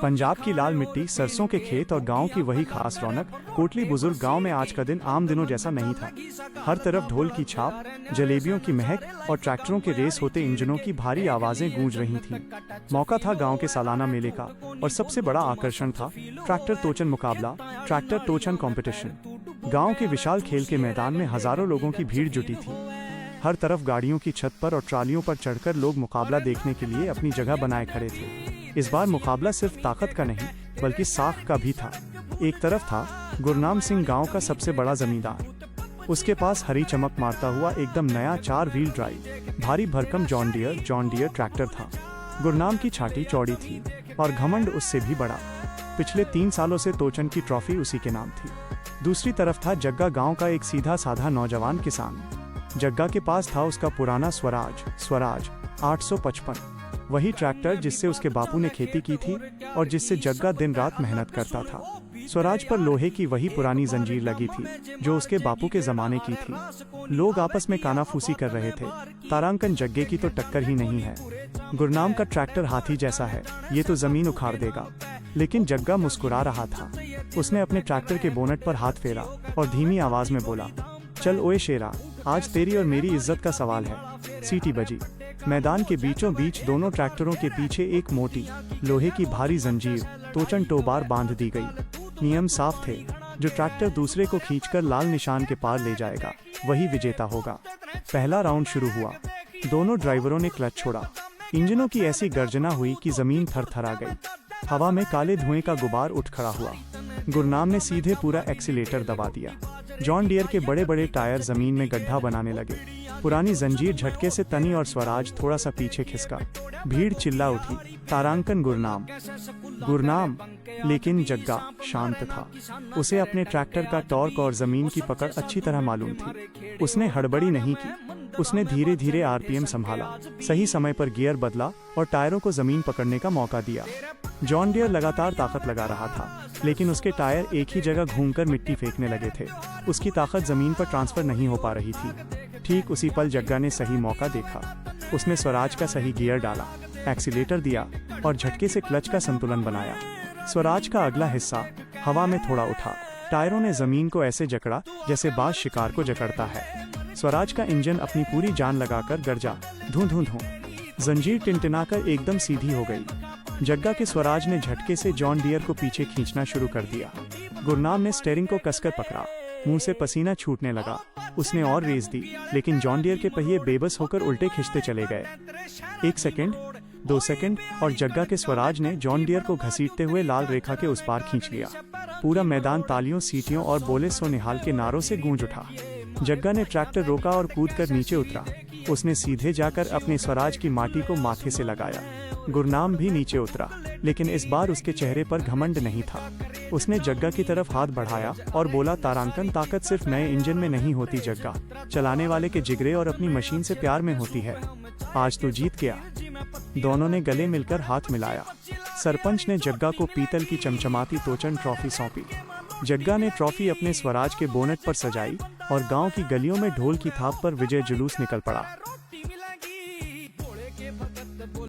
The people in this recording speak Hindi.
पंजाब की लाल मिट्टी, सरसों के खेत और गांव की वही खास रौनक। कोटली बुजुर्ग गांव में आज का दिन आम दिनों जैसा नहीं था। हर तरफ ढोल की छाप, जलेबियों की महक और ट्रैक्टरों के रेस होते इंजनों की भारी आवाजें गूंज रही थीं। मौका था गांव के सालाना मेले का और सबसे बड़ा आकर्षण था ट्रैक्टर टोचन मुकाबला, ट्रैक्टर टोचन कंपटीशन। गांव के विशाल खेल के मैदान में हजारों लोगों की भीड़ जुटी थी। हर तरफ गाड़ियों की छत पर और ट्रालियों पर चढ़कर लोग मुकाबला देखने के लिए अपनी जगह बनाए खड़े थे। इस बार मुकाबला सिर्फ ताकत का नहीं बल्कि साख का भी था। एक तरफ था गुरनाम सिंह, गांव का सबसे बड़ा जमींदार। उसके पास हरी चमक मारता हुआ एकदम नया 4 व्हील ड्राइव भारी भरकम जॉन डियर ट्रैक्टर था। गुरनाम की छाती चौड़ी थी और घमंड उससे भी बड़ा। पिछले 3 सालों से टोचन की ट्रॉफी उसी के नाम थी। दूसरी तरफ था जग्गा, गांव का एक सीधा साधा नौजवान किसान। जग्गा के पास था उसका पुराना स्वराज 855, वही ट्रैक्टर जिससे उसके बापू ने खेती की थी और जिससे जग्गा दिन रात मेहनत करता था। स्वराज पर लोहे की वही पुरानी जंजीर लगी थी जो उसके बापू के जमाने की थी। लोग आपस में कानाफूसी कर रहे थे, तारांकन जग्गे की तो टक्कर ही नहीं है। गुरनाम का ट्रैक्टर हाथी जैसा है, ये तो जमीन उखाड़ देगा। लेकिन जग्गा मुस्कुरा रहा था। उसने अपने ट्रैक्टर के बोनट पर हाथ फेरा और धीमी आवाज में बोला, चल ओए शेरा, आज तेरी और मेरी इज्जत का सवाल है। सीटी बजी। मैदान के बीचों बीच दोनों ट्रैक्टरों के पीछे एक मोटी लोहे की भारी जंजीर टोचन टोबार बांध दी गई। नियम साफ थे, जो ट्रैक्टर दूसरे को खींचकर लाल निशान के पार ले जाएगा वही विजेता होगा। पहला राउंड शुरू हुआ। दोनों ड्राइवरों ने क्लच छोड़ा। इंजनों की ऐसी गर्जना हुई कि जमीन थरथरा गई। हवा में काले धुएं का गुबार उठ खड़ा हुआ। गुरनाम ने सीधे पूरा एक्सीलेटर दबा दिया। जॉन डियर के बड़े बड़े टायर जमीन में गड्ढा बनाने लगे। पुरानी जंजीर झटके से तनी और स्वराज थोड़ा सा पीछे खिसका। भीड़ चिल्ला उठी, तारांकन गुरनाम। लेकिन जग्गा शांत था। उसे अपने ट्रैक्टर का टॉर्क और जमीन की पकड़ अच्छी तरह मालूम थी। उसने हड़बड़ी नहीं की। उसने धीरे धीरे आरपीएम संभाला, सही समय पर गियर बदला और टायरों को जमीन पकड़ने का मौका दिया। जॉन डियर लगातार ताकत लगा रहा था, लेकिन उसके टायर एक ही जगह घूमकर मिट्टी फेंकने लगे थे। उसकी ताकत जमीन पर ट्रांसफर नहीं हो पा रही थी। ठीक उसी पल जग्गा ने सही मौका देखा। उसने स्वराज का सही गियर डाला, एक्सीलेटर दिया और झटके से क्लच का संतुलन बनाया। स्वराज का अगला हिस्सा हवा में थोड़ा उठा। टायरों ने जमीन को ऐसे जकड़ा जैसे बाज शिकार को जकड़ता है। स्वराज का इंजन अपनी पूरी जान लगाकर गरजा, धूं धूं धूं। जंजीर टिनटिनाकर एकदम सीधी हो गई। जग्गा के स्वराज ने झटके से जॉन डियर को पीछे खींचना शुरू कर दिया। गुरनाम ने स्टीयरिंग को कसकर पकड़ा। मुंह से पसीना छूटने लगा। उसने और रेस दी, लेकिन जॉन डियर के पहिए बेबस होकर उल्टे खिंचते चले गए। 1 सेकंड, 2 सेकंड और जग्गा के स्वराज ने जॉन डियर को घसीटते हुए लाल रेखा के उस पार खींच लिया। पूरा मैदान तालियों, सीटियों और बोले सो निहाल के नारों से गूंज उठा। जग्गा ने ट्रैक्टर रोका और कूदकर नीचे उतरा। उसने सीधे जाकर अपने स्वराज की माटी को माथे से लगाया। गुरनाम भी नीचे उतरा, लेकिन इस बार उसके चेहरे पर घमंड नहीं था। उसने जग्गा की तरफ हाथ बढ़ाया और बोला, तारांकन, ताकत सिर्फ नए इंजन में नहीं होती जग्गा, चलाने वाले के जिगरे और अपनी मशीन से प्यार में होती है। आज तो जीत गया। दोनों ने गले मिलकर हाथ मिलाया। सरपंच ने जग्गा को पीतल की चमचमाती टोचन ट्रॉफी सौंपी। जग्गा ने ट्रॉफी अपने स्वराज के बोनट पर सजाई और गांव की गलियों में ढोल की थाप पर विजय जुलूस निकल पड़ा।